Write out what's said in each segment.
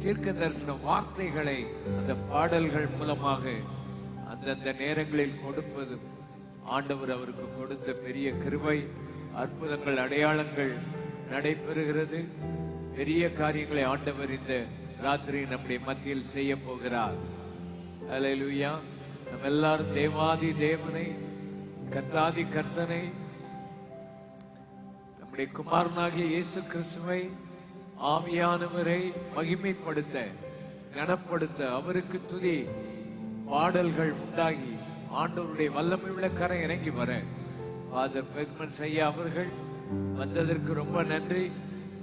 தீர்க்க தரிசன வார்த்தைகளை அந்த பாடல்கள் மூலமாக அந்தந்த நேரங்களில் கொடுப்பது ஆண்டவர் அவருக்கு கொடுத்த பெரிய கிருபை. அற்புதங்கள், அடையாளங்கள் நடைபெறுகிறது. பெரிய காரியங்களை ஆண்டவர் இந்த ராத்திரி நம்முடைய மத்தியில் செய்ய போகிறார். அல்லேலூயா. நம்ம எல்லாரும் தேவாதி தேவனை, கர்த்தாதி கர்த்தனை, நம்முடைய குமாரனாகிய இயேசு கிறிஸ்துவை, ஆவியானவரை மகிமைப்படுத்த, கனப்படுத்த, அவருக்கு துதி பாடல்கள் உண்டாகி ஆண்டவருடைய வல்லமை உள்ள கரை இறங்கி வர ஃபாதர் பெர்க்மன்ஸ் ஐயா அவர்கள் வந்ததற்கு ரொம்ப நன்றி.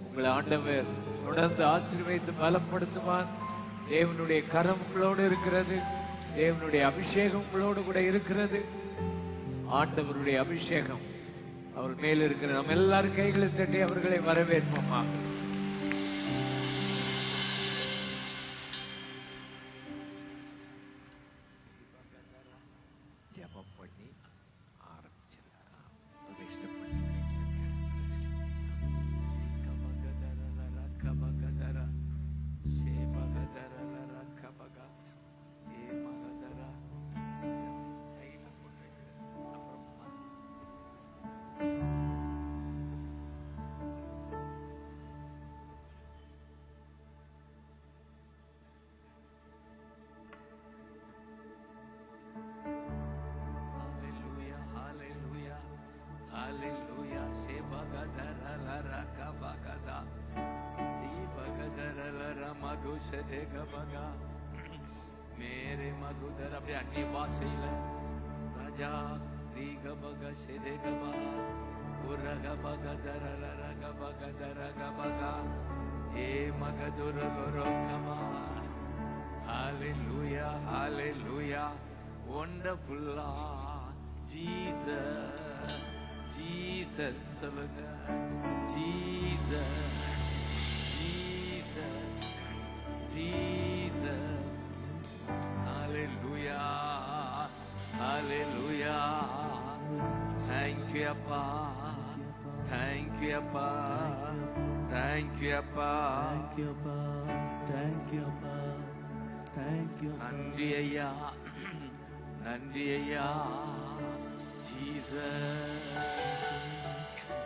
உங்களை ஆண்டவர் தொடர்ந்து ஆசீர்வதித்து பலப்படுத்துவார். தேவனுடைய கரம் உங்களோடு இருக்கிறது. தேவனுடைய அபிஷேகம் உங்களோடு கூட இருக்கிறது. ஆண்டவருடைய அபிஷேகம் அவர் மேல் இருக்கிற நம்ம எல்லாரும் கைகளை தட்டி அவர்களை வரவேற்போமா. ஜெபம் பண்ணி ஆரம்பிச்சிடலாம். மேரே மகுதர் அப்படியே அந்நிய பாஷையில ராஜா ரீகபக ஷெதேகபா உரகபகதர ரகபகதரகபகா ஏ மகதுரலொரோகமா. ஹalleluya ஹalleluya. வண்டர்ஃபுல்லா ஜீசஸ் ஜீசஸ் சொல்லுங்க. Jesus Jesus Jesus. Hallelujah, hallelujah. Thank you, Appa. Thank you, Appa. Thank you, Appa. Thank you, Appa. Thank you, Appa. Thank you, Appa. நன்றி ஐயா, நன்றி ஐயா. Jesus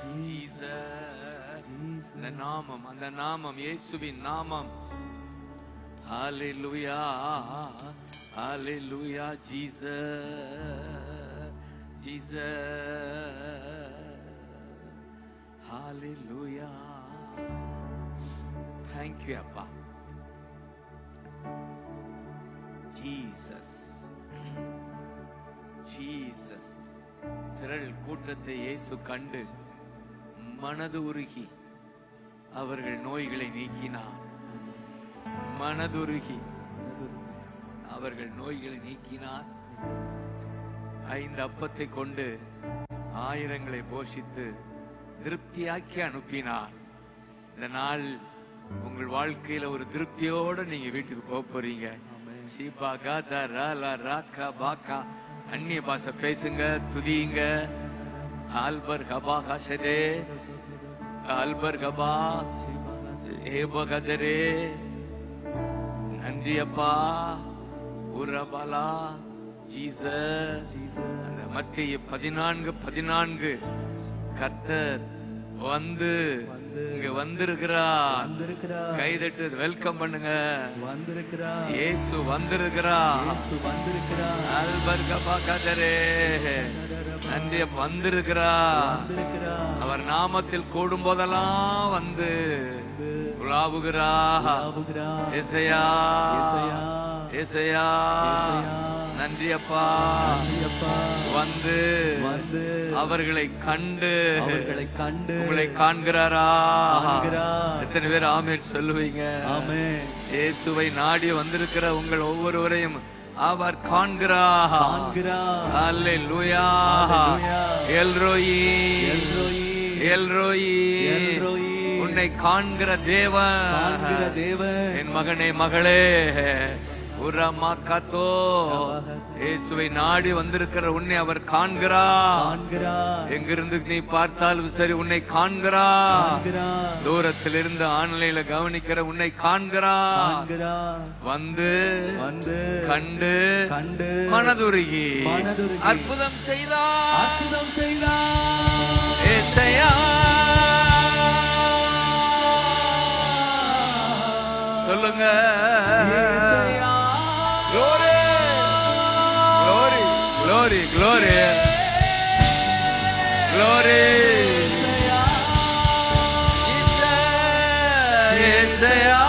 Jesus. அந்த நாமம், அந்த நாமம், இயேசுவின் நாமம். Hallelujah, hallelujah, Jesus, Jesus, hallelujah. Thank you, Appa. Jesus, Jesus. திரள் கூட்டத்தை இயேசு கண்டு மனது உருகி அவர்கள் நோய்களை நீக்கினார். மனதுருகி அவர்கள் நோய்களை நீக்கினார். 5 அப்பத்தை கொண்டு ஆயிரங்களை போஷித்து திருப்தியாக்கி அனுப்பினார். இந்த நாள் உங்கள் வாழ்க்கையில ஒரு திருப்தியோட நீங்க வீட்டுக்கு போக போறீங்க. அந்நிய பாஷை பேசுங்க, துதியுங்க. ஆல்பர் கபா காஷதே ஆல்பர் கபா ஏபகதரே. நன்றி அப்பா. உரபலா ஜீசஸ். அந்த மத்திய 14 கர்த்தர் வந்து இங்க வந்திருக்கிறார். கைதட்டு வெல்கம் பண்ணுங்க. வந்திருக்கிறார் இயேசு வந்திருக்கிறார். அல்பர்கபா கதரே. நன்றி வந்திருக்கிறார். அவர் நாமத்தில் கூடும் போதெல்லாம் வந்து இசையா இசையா. நன்றி அப்பா. வந்து அவர்களை கண்டு உங்களை காண்கிறாரா? எத்தனை பேர் ஆமென் சொல்லுவீங்க? இயேசுவை நாடி வந்திருக்கிற உங்கள் ஒவ்வொருவரையும் அவர் காண்கிறார். அல்லேலூயா. எல்ரோயி எல்ரோயி. உன்னை காண்கிற தேவன். என் மகனே மகளே, உரமாக்கத்தோ இயேசுவை நாடி வந்திருக்கிற உன்னை அவர் காண்கிறார். காண்கிறார். எங்கிருந்து நீ பார்த்தாலும் சரி உன்னை காண்கிறார். காண்கிறார். தூரத்தில் இருந்து ஆன்லைன்ல கவனிக்கிற உன்னை காண்கிறார். காண்கிறார். வந்து வந்து கண்டு கண்டு மனதுருகி மனதுருகி அற்புதம் செய்தார். அற்புதம் செய்தார். ஏசையா சொல்லுங்க. ஏசையா. Glory, glory, glory, glory, glory. ஏசையா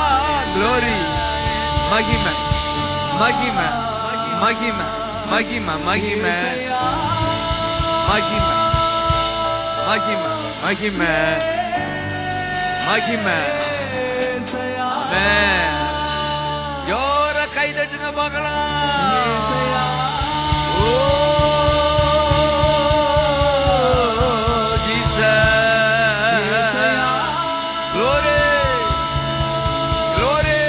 glory. மகிமை மகிமை மகிமை மகிமை மகிமை மகிமை மகிமை மகிமை மகிமை. ஆமென். ஜோர கை தட்டுங்க பார்க்கலாம். ஓ ஜீசஸ். Glory, glory.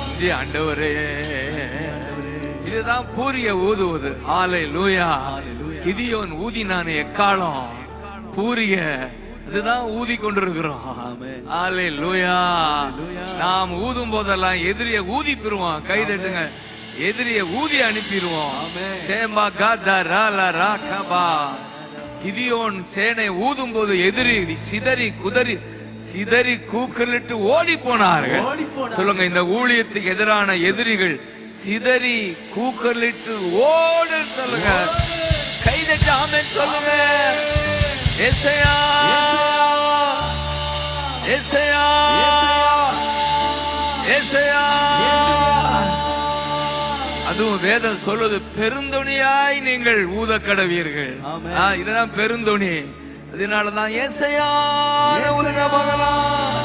இந்திய ஆண்டவரே, இதுதான் பூரிய ஊதுவது. ஹalleluya. கிதியோன் ஊதினானே எக்காலம், பூரிய இதுதான் ஊதி கொண்டிருக்கிறோம். ஹalleluya. நாம் ஊதும் போதெல்லாம் எதிரிய ஊதி பெறுவோம். கை தட்டுங்க. எதிரிய ஊதி அனுப்பிடுவோம். கிதியோன் சேனை ஊதும் போது எதிரி சிதறி குதறி சிதறி கூக்குலிட்டு ஓடி போனார்கள். சொல்லுங்க, இந்த ஊழியத்துக்கு எதிரான எதிரிகள் சிதறி கூக்குலிட்டு ஓடு சொல்லுங்க. கைதட்டி ஆமென் சொல்லுங்க. ஏசையா ஏசையா ஏசையா. அதுவும் வேதம் சொல்வது பெருந்தொனியாய் நீங்கள் ஊத கடவீர்கள். இதுதான் பெருந்தொனி. அதனாலதான் ஏசையா ஊதுங்க பார்க்கலாம்.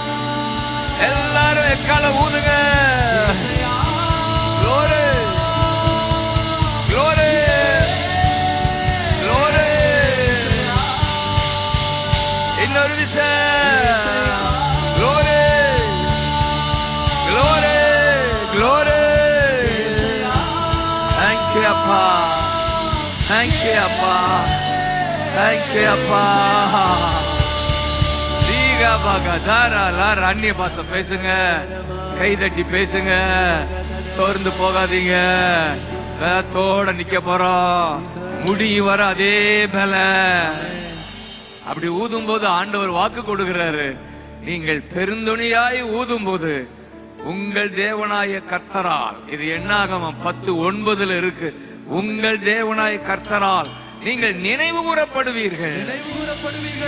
எல்லாரும் எக்கால ஊதுங்க. Glory, glory, glory. இன்னொரு விஷயம். Glory, glory, glory. Thank you அப்பா, thank you அப்பா, thank you அப்பா. தீகா பாகா தாரா லார் அந்நிய பாசம் பேசுங்க. கை தட்டி பேசுங்க. சோர்ந்து போகாதீங்க. வேத்தோட நிக்க போறோம். முடி வர அதே மேல அப்படி ஊதும் போது ஆண்டவர் வாக்கு கொடுக்கிறாரு. நீங்கள் பெருந்தொனியாய் ஊதும் போது உங்கள் தேவனாய கர்த்தரால், இது என்னாகமம் 10:9 இருக்கு. உங்கள் தேவனாய கர்த்தரால் நீங்கள் நினைவு கூறப்படுவீர்கள்.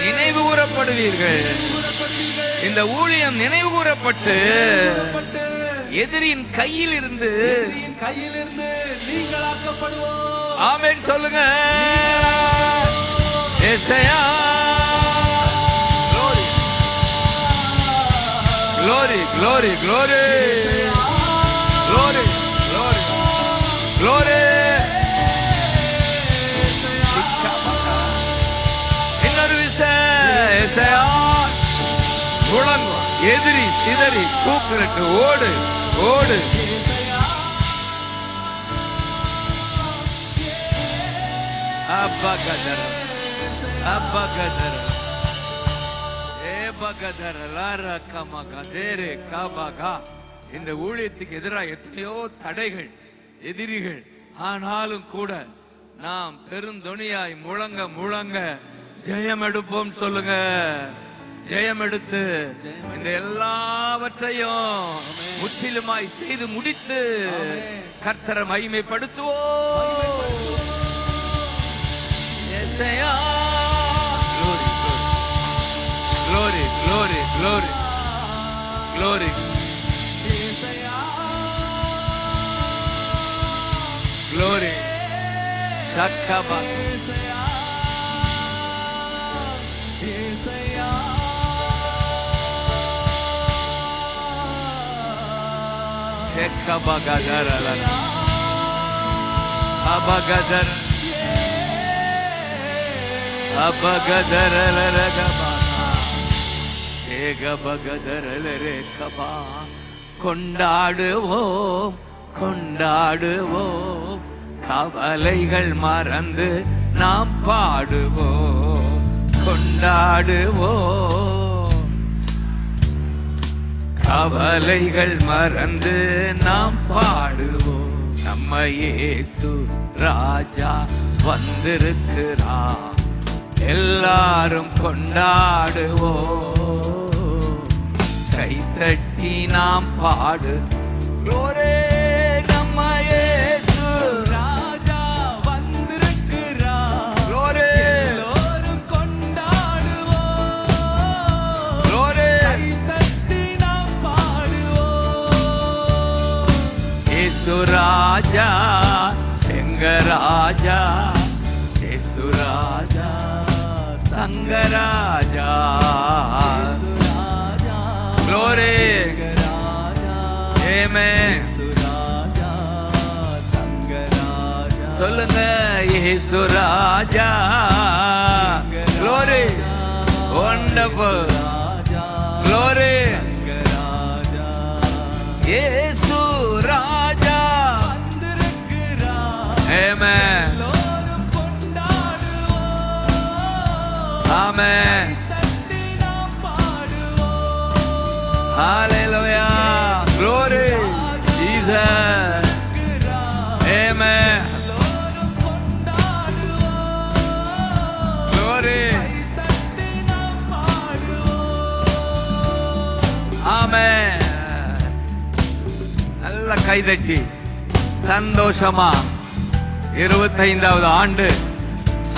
நினைவு கூறப்படுவீர்கள். இந்த ஊழியம் நினைவு கூறப்பட்டு எதிரியின் கையில் இருந்து நீங்களாக்கப்படுவோம். ஆமென் சொல்லுங்க. ஏசையா glory, glory, glory, glory, glory, glory. இன்னொரு விஷயம். ஏசையா முழங்கும். எதிரி சிதறி கூப்பிட்டு ஓடு ஓடு. அப்பகதர அப்பகதர ஏபகதர லாரா கமகதேரே கபகா. இந்த ஊழியத்துக்கு எதிராக எத்தனையோ தடைகள், எதிரிகள். ஆனாலும் கூட நாம் பெருந்தொனியாய் முழங்க முழங்க ஜெயம் எடுப்போம். சொல்லுங்க, ஜெயம் எடுத்து இந்த எல்லாவற்றையும் முற்றிலுமாய் செய்து முடித்து கர்த்தரை மகிமைப்படுத்துவோம். ஏசையா glory, glory, glory, glory. Glory. Shakaba. Shakabagadara lana. Abagadara. Abagadara lana. ஏகபகதரலரே Kaba. கொண்டாடுவோம் கொண்டாடுவோம், கவலைகள் மறந்து நாம் பாடுவோம். கொண்டாடுவோம், கவலைகள் மறந்து நாம் பாடுவோம். நம்ம இயேசு ராஜா வந்திருக்கிறார், எல்லாரும் கொண்டாடுவோம். கைத்தட்டி நாம் பாடு. Glory, நம்ம இயேசு ராஜா வந்திருக்கிறார். Glory, எல்லோரும் கொண்டாடுவோம். Glory, கைத்தட்டி நாம் பாடுவோம். இயேசு ராஜா எங்க ராஜா, இயேசு ராஜா தங்க ராஜா. Glory, Amen. சொல்லுங்க இயேசு ராஜா. Glory, wonderful. Glory, இயேசு ராஜா. Amen. Amen. Hallelujah. Glory, Jesus. Amen. Glory. Amen. நல்ல கைதட்டி சந்தோஷமா 25வது ஆண்டு.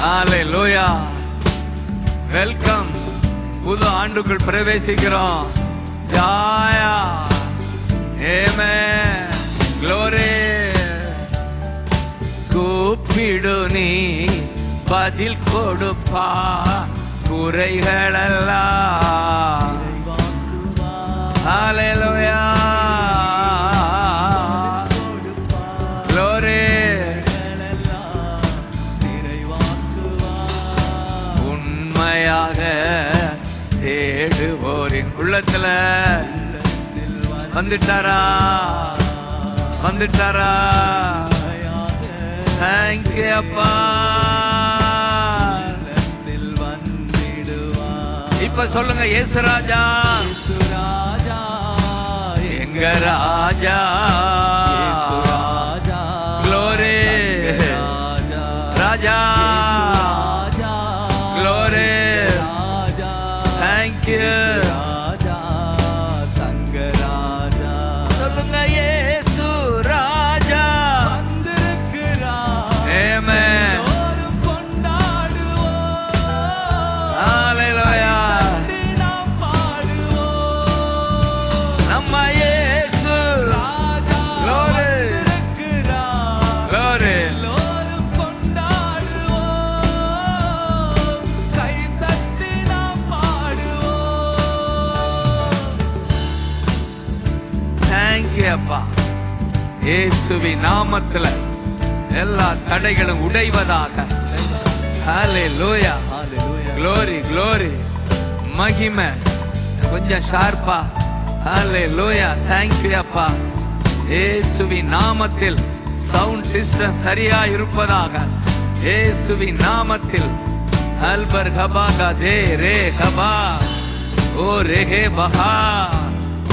ஹalleluya. வெல்கம். புது ஆண்டுக்குள் பிரவேசிக்கிறோம். ஜாயா. Amen. Glory. கூப்பிடு நீ பதில் கொடுப்பா, குறைகளெல்லாம். Hallelujah. Glory. உண்மையாக தேடுவோரின் உள்ளத்துல வந்துட்டாரா வந்துட்டாரா. Thank you அப்பா. இப்ப சொல்லுங்க இயேசு ராஜா எங்க ராஜா. Glory, Raja. Glory, thank you. சொல்லுங்க இயேசு ராஜா. Amen. Hallelujah. நம்ம இயேசு ராஜா. Glory, glory. Thank you அப்பா. இயேசுவின் நாமத்துல எல்லா தடைகளும் உடைவதாக. Hallelujah. Glory, glory. மகிமை கொஞ்சம் ஷார்ப்பா. Hallelujah. Thank you அப்பா. இயேசுவின் நாமத்தில் சவுண்ட் சிஸ்டம் சரியா இருப்பதாக. இயேசுவின் நாமத்தில் அல்பர் கபாகா தே ரே கபா ஓ ரே பஹா.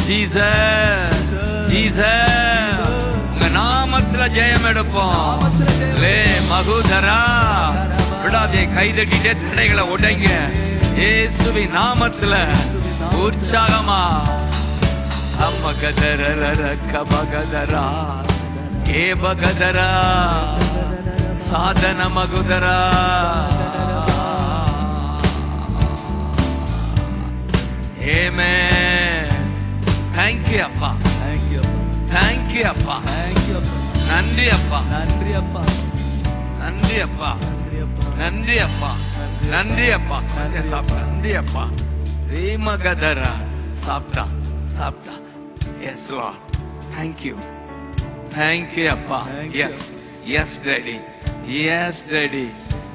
ஜீசஸ், ஜீசஸ், உங்க நாமத்துல ஜெயம் எடுப்போம். லே மகுதரா. விடாதே, கைதட்டிட்டே தடைகளை உடைங்க. இயேசுவின் நாமத்துல உற்சாகமா. அம்மகதரர கபகதரா ஏ பகதரா சாதன மகுதரா. Amen. Thank you அப்பா. Thank you அப்பா. நன்றி அப்பா. நன்றி அப்பா. நன்றி அப்பா. நன்றி அப்பா. நன்றி அப்பா. சாப்பிட்டா. நன்றி அப்பா. ரீமகதரா சாப்பிட்டா சாப்பிட்டா. Yes Lord. Thank you. Thank you அப்பா. Yes. Yes Daddy. Yes Daddy.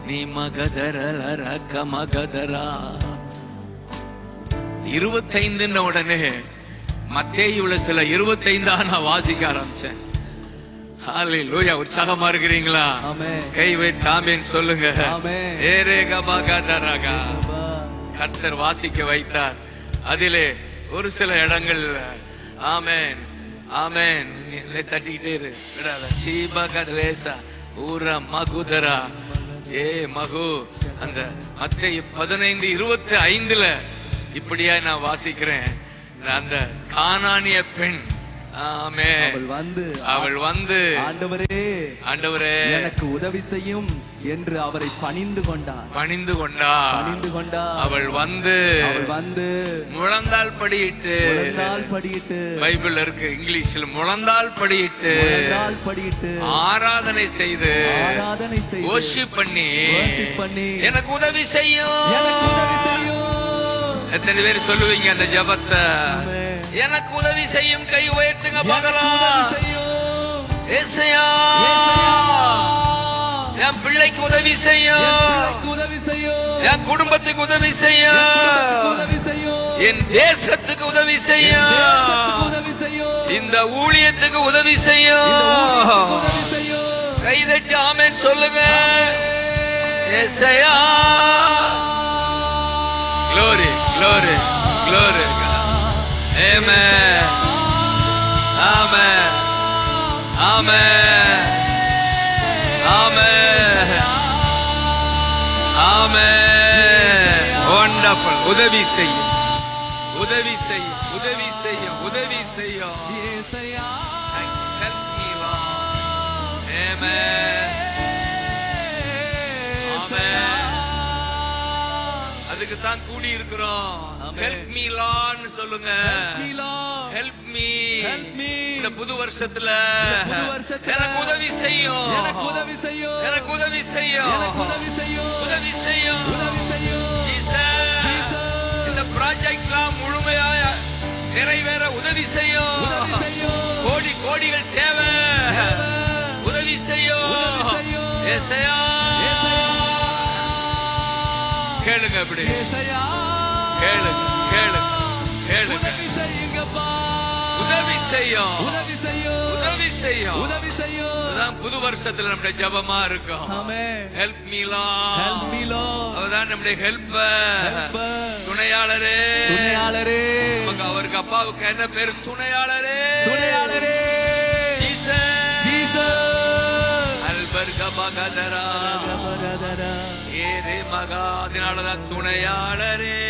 நீ மகதரல ரக்க மகதரா. 25 உடனே மத்தேயுல சில 25 நான் வாசிக்க ஆரம்பிச்சேன். ஹalleluya. உற்சாகமா இருக்கிறீங்களா? ஆமென். கை வைத்து ஆமென் சொல்லுங்க. ஆமென். ஏரேகபகதரகா. கர்த்தர் வாசிக்க வைத்தார். அதிலே ஒரு சில இடங்கள் ஆமென் ஆமென் தட்டிக்கிட்டே இரு விடாத. சீபகதலேசா ஊர மகுதரா ஏ மகு. அந்த மத்தேயு 15:25 இப்படியா நான் வாசிக்கிறேன். அந்த கானானிய பெண் ஆமென் அவள் வந்து ஆண்டவரே எனக்கு உதவி செய்யும் என்று அவரை பணிந்து கொண்டார். அவள் வந்து முழந்தாள் படியிட்டு பைபிள் இருக்கு இங்கிலீஷ்ல முழந்தாள் படியிட்டு ஆராதனை செய்து worship பண்ணி எனக்கு உதவி செய்யும். எத்தனை பேர் சொல்லுவீங்க அந்த ஜெபத்தை? எனக்கு உதவி செய்யும். கை உயர்த்துங்க பார்க்கலாம். ஏசையா என் பிள்ளைக்கு உதவி செய்யும், என் குடும்பத்துக்கு உதவி செய்யும், என் தேசத்துக்கு உதவி செய்யும், இந்த ஊழியத்துக்கு உதவி செய்யும். கைதட்டி ஆமென் சொல்லுங்க. ஏசையா glory glory glory. Amen. Amen. Amen. Amen. Amen. Wonderful. உதவி செய்யும், உதவி செய்யும், உதவி செய்யும், உதவி செய்யும். Help me, Lord. Amen. Amen. அதுக்கு தான் கூடி இருக்கிறோம். Help me Lord சொல்லுங்க. Help me. இந்த புது வருஷத்துல எனக்கு உதவி செய்யும், உதவி செய்யும். இந்த ப்ராஜெக்ட்லாம் முழுமையாக நிறைவேற உதவி செய்யும். கோடிகள் தேவை, உதவி செய்யும். ஏசையா கேளுங்க. அப்படி கேளுங்க. உதவி செய்யும். அதான் புது வருஷத்துல நம்முடைய ஜெபமா இருக்கும். Help me Lord. அவர்தான் நம்முடைய ஹெல்ப்பர், துணையாளரே. நமக்கு அவருக்கு அப்பாவுக்கு என்ன பேரு? துணையாளரே. ஜீசஸ். அல்பர்கபகதரா ஏரே மகா. அதனாலதான் துணையாளரே.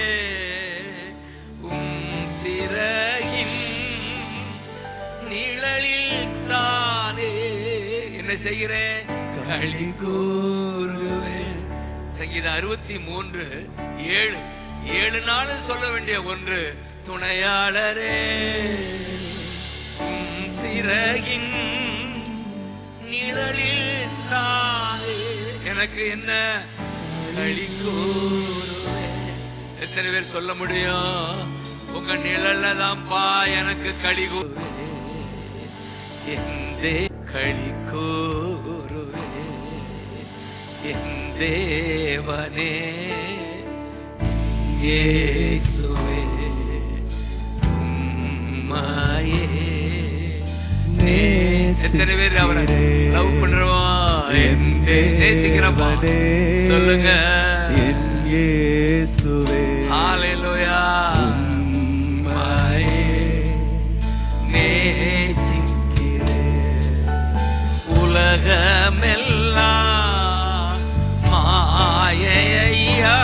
சிறையின் நிழலில் தானே என்ன செய்கிறேன்? களி கூறுவேன். சங்கீதம் 63:7. 7 நாள் சொல்ல வேண்டிய ஒன்று. துணையாளரே சிறையின் நிழலில் தானே எனக்கு என்ன களி கூறுவேன். எத்தனை பேர் சொல்ல முடியும்? உங்க நிழல்ல தான்ப்பா எனக்கு களி களி கூறுவே. என் தேவனே இயேசுவே உம்மையே. எத்தனை பேர் அவரை லவ் பண்றோம், நேசிக்கிறப்பா சொல்லுங்க. இயேசுவே ஹalleluya. உலகமெல்லாம் மாயையா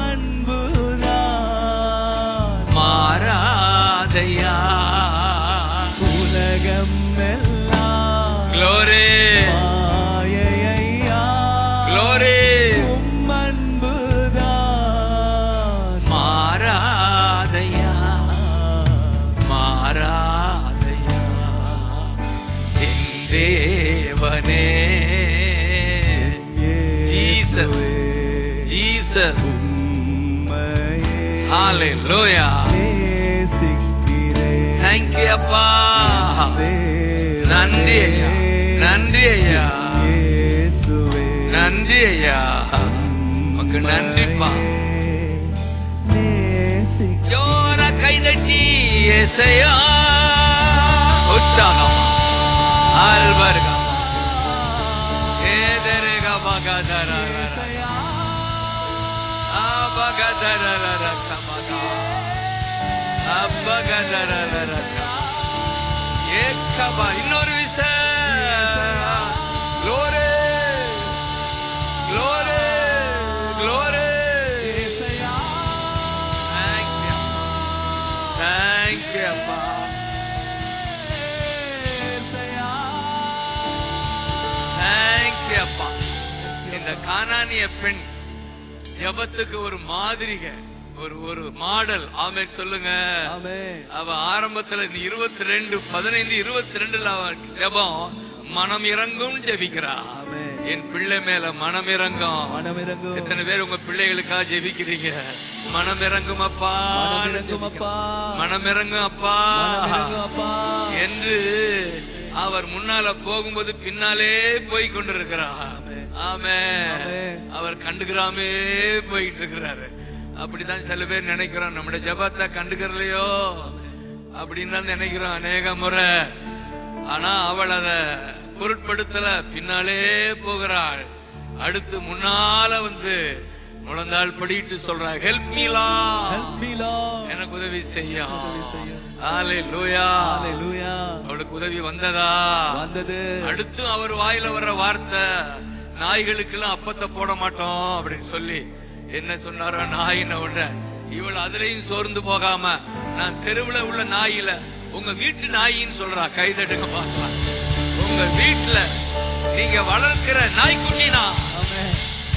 அன்புதான் மாறாதையா. உலகமெல்லாம் glory மாயையா. glory. அன்புதான் மாறாதையா தேவனே. Jesus hallelujah. thank you அப்பா. நன்றி ஐயா, நன்றி ஐயா, நன்றி ஐயா. உமக்கு நன்றிப்பா. ஜோர கைதட்டி ஏசையா உற்சாகம் ஆல்பர்கா ஏதரேகா பகதரரரா ஆபகதரரரா கமகா அபகதரரரா ஏக்கபா இன்னொரு விசை glory glory glory thank you அப்பா thank you அப்பா இந்த கானானிய பெண் ஜெபத்துக்கு ஒரு மாதிரிக ஒரு மாடல். ஆமென் சொல்லுங்க. அவ ஆரம்பத்துல 22:15-22 அவ ஜெபம் மனம் இறங்கும் ஜெபிக்கிறா. என் பிள்ளை மேல மனம் இறங்கும். எத்தனை பேர் உங்க பிள்ளைகளுக்காக ஜெபிக்கிறீங்க? மனம் இறங்கும் அப்பா, மனம் இறங்கும் அப்பா என்று அவர் முன்னால போகும்போது பின்னாலே போய் கொண்டிருக்கிறார். ஆமென். அவர் கண்டுக்கிறாமே போயிட்டு இருக்கிறாரு. அப்படிதான் சில பேர் நினைக்கிறோம், நம்முடைய ஜெபத்தை கண்டுக்கிறலையோ அப்படின்னு தான் நினைக்கிறோம் அநேக முறை. ஆனா அவள் அத பொருட்படுத்தல, பின்னாலே போகிறாள். அடுத்து முன்னால வந்து முழந்தாள் படிட்டு சொல்றா, ஹெல்ப் மீ லார்ட், எனக்கு உதவி செய்ய. ஹalleluya, அவளுக்கு உதவி வந்ததா? வந்தது. அடுத்து அவர் வாயில வர்ற வார்த்தை, நாய்களுக்கெல்லாம் அப்பத்தை போட மாட்டோம் அப்படின்னு சொல்லி என்ன சொன்னாரோ, நாயின உடனே இவள் அதுலயும் சோர்ந்து போகாம, நான் தெருவுல உள்ள நாயில உங்க வீட்டு நாயின்னு சொல்றா. கைதட்டுங்க பார்க்கலாம். உங்க வீட்டுல நீங்க வளர்க்கிற நாய்க்குட்டினா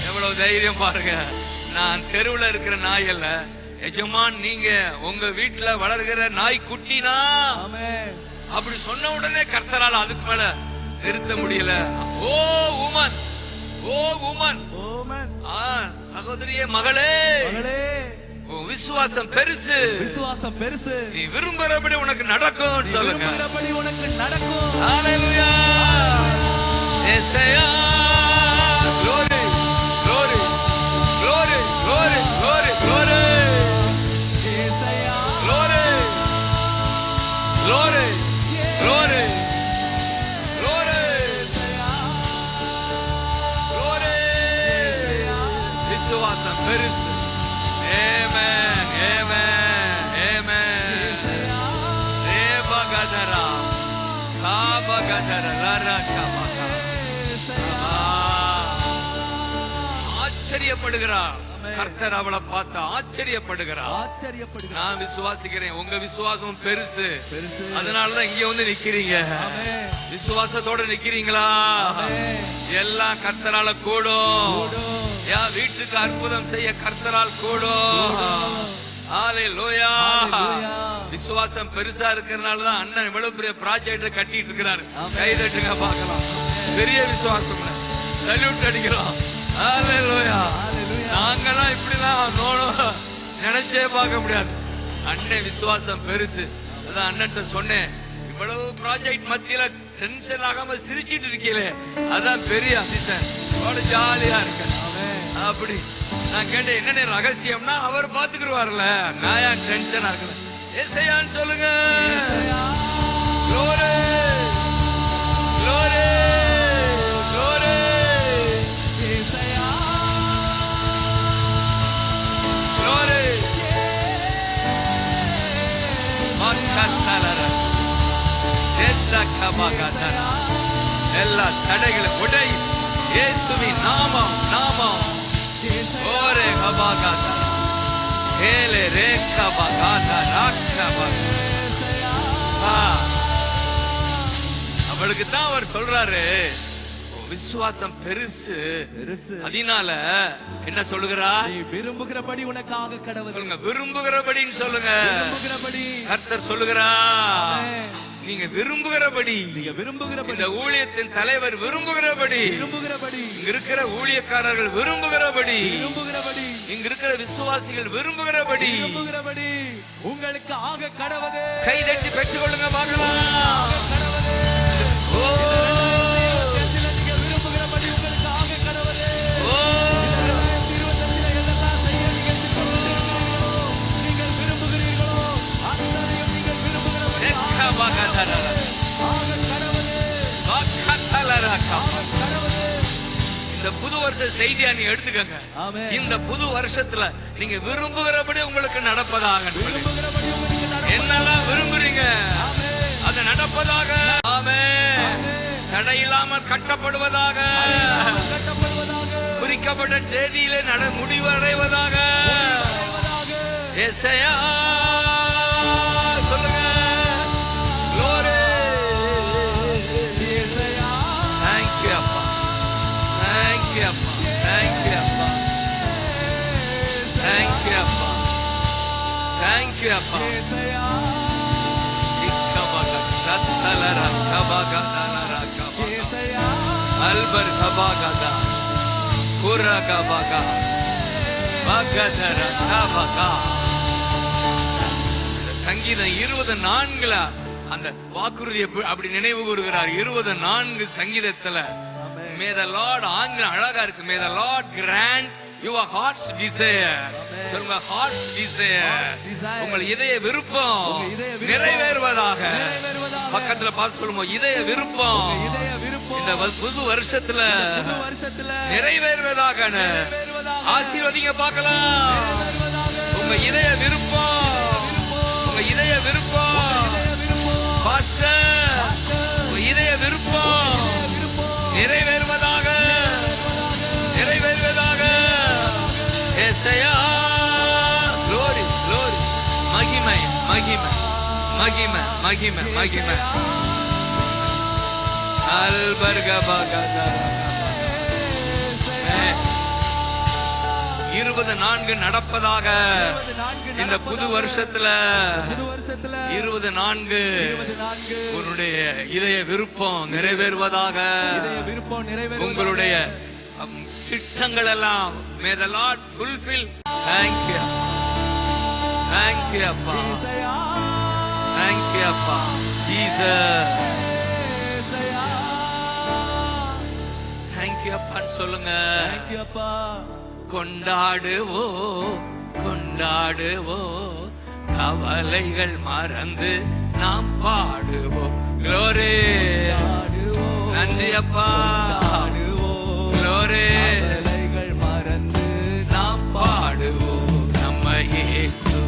எவ்வளவு தைரியம் பாருங்க. நான் தெருவுல இருக்கிற நாய் அல்ல, எஜமான் நீங்க உங்க வீட்டுல வளர்கிற நாய்க்குட்டினா அப்படி சொன்ன உடனே கர்த்தரால் அதுக்கு மேல நிறுத்த முடியல. ஓ உமன், ஓ உமன், சகோதரியே, மகளே, விசுவாசம் பெருசு, விசுவாசம் பெருசு, நீ விரும்புறபடி உனக்கு நடக்கும் சொல்லுங்க. உனக்கு நடக்கும். ஹalleluya, ஏசாயா, glory glory glory glory glory glory, ஏசாயா, glory glory glory glory glory, விசுவாசம் பெருசு. Amen, amen, amen. Rebagadara, kabagadara, larakabaka. ஆச்சரியப்படுகிறார் கர்த்தர். அவளை பார்த்து ஆச்சரியப்படுகிறார். நான் விசுவாசிக்கிறேன், உங்க விசுவாசம் பெருசு. அதனாலதான் இங்க வந்து நிக்கிறீங்க. விசுவாசத்தோட நிக்கிறீங்களா? எல்லாம் கர்த்தரால கூடும். என் வீட்டுக்கு அற்புதம் செய்ய கர்த்தரால் கூடும். ஹalleluya. விசுவாசம் பெருசா இருக்கிறதுனாலதான் அண்ணன் இவ்வளவு பெரிய ப்ராஜெக்ட் கட்டிட்டு இருக்கிறாரு. கைதட்டுங்க பார்க்கலாம். பெரிய விசுவாசம், சல்யூட் அடிக்கிறோம். ஹalleluya. நாங்கெல்லாம் இப்படிலாம் நினைச்சே பார்க்க முடியாது. அண்ணன் விசுவாசம் பெருசு. அதான் அண்ணன் சொன்னேன், இவ்வளவு ப்ராஜெக்ட் மத்தியில டென்ஷன் ஆகாம சிரிச்சிட்டு இருக்கீங்களே, அதான் பெரிய அதிசயம். ஜாலியா இருக்க. அப்படி நான் கேட்டேன், என்ன ரகசியம்னா, அவர் பாத்துக்குருவார்ல, நான் ஏன் டென்ஷனா இருக்கேன். ஏசாயான்னு சொல்லுங்க. glory glory glory, ஏசாயா, glory மக்கத்தலர எத்தகபகதர, எல்லா தடைகளும் உடை இயேசுவின் நாமம், நாமம். ஓரே கபகதர ஏலே ரேகபகதர ரக்கபக. அவளுக்கு தான் அவர் சொல்றாரு, விசுவாசம் பெருசு. அதனால என்ன சொல்லுகிறா? நீ விரும்புகிறபடி உனக்காக கடவுள் சொல்லுங்க. விரும்புகிறபடின்னு சொல்லுங்க. கர்த்தர் சொல்லுகிறா, நீங்க விரும்புகிறபடி, நீங்க விரும்புகிறபடி, இந்த ஊழியத்தின் தலைவர் விரும்புகிறபடி, இங்க இருக்கிற ஊழியக்காரர்கள் விரும்புகிறபடி, இங்க இருக்கிற விசுவாசிகள் விரும்புகிறபடி உங்களுக்கு ஆக கடவுள். கை தட்டி பெற்றுக் கொள்ளுங்க பார்க்கலாம். புது வருஷ செய்தியா நீ எடுத்துக்கங்க. ஆமென். இந்த புது வருஷத்துல நீங்க விரும்புகிறபடி உங்களுக்கு நடப்பதாக. என்னெல்லாம் விரும்புறீங்க அது நடப்பதாக. ஆமென். தடை இல்லாமல் கட்டப்படுவதாக. குறிக்கப்பட்ட தேதியிலே முடிவடைவதாக. ஏசாயா சொல்லுங்க. Glory. Thank you அப்பா. Thank you அப்பா. Thank you அப்பா. Thank you அப்பா. Thank you அப்பா. இக்கபக சத்தலர கபக தலர கபக அல்பர் கபகதா குர கபக பகதர கபக. சங்கீதம் 24 அந்த வாக்குறுதியை அப்படி நினைவு கூறுகிறார். 24 சங்கீதத்துல May the Lord, ஆங்கிலம் அழகா இருக்கு. May the Lord grant your heart's desire. சொல்லுங்க, heart's desire. உங்கள் இதய விருப்பம் நிறைவேறுவதாக. பக்கத்துல பார்த்து சொல்லுங்க, இதய விருப்பம் இந்த புது வருஷத்துல நிறைவேறுவதாக. ஆசீர்வதிங்க பார்க்கலாம். உங்க இதய விருப்பம், உங்க இதய விருப்பம் பாஸ்டர், உங்க இதய விருப்பம் நிறைவேறுவதாக, நிறைவேறுவதாக. ஏசாயா glory glory மகிமை மகிமை மகிமை மகிமை மகிமை. அல்பர்கபகதா 24 நடப்பதாக. இந்த புது வருஷத்துல 24 உன்னுடைய இதய விருப்பம் நிறைவேறுவதாக. உங்களுடைய திட்டங்கள் எல்லாம் may the Lord fulfill. Thank you. Thank you அப்பா. Thank you அப்பா. Jesus. Thank you அப்பா சொல்லுங்க. Thank you அப்பா. கொண்டாடுவோ கொண்டாடுவோ கவலைகள் மறந்து நாம் பாடுவோம். Glory. நன்றி அப்பா. Glory. மறந்து நாம் பாடுவோம். நம்ம இயேசு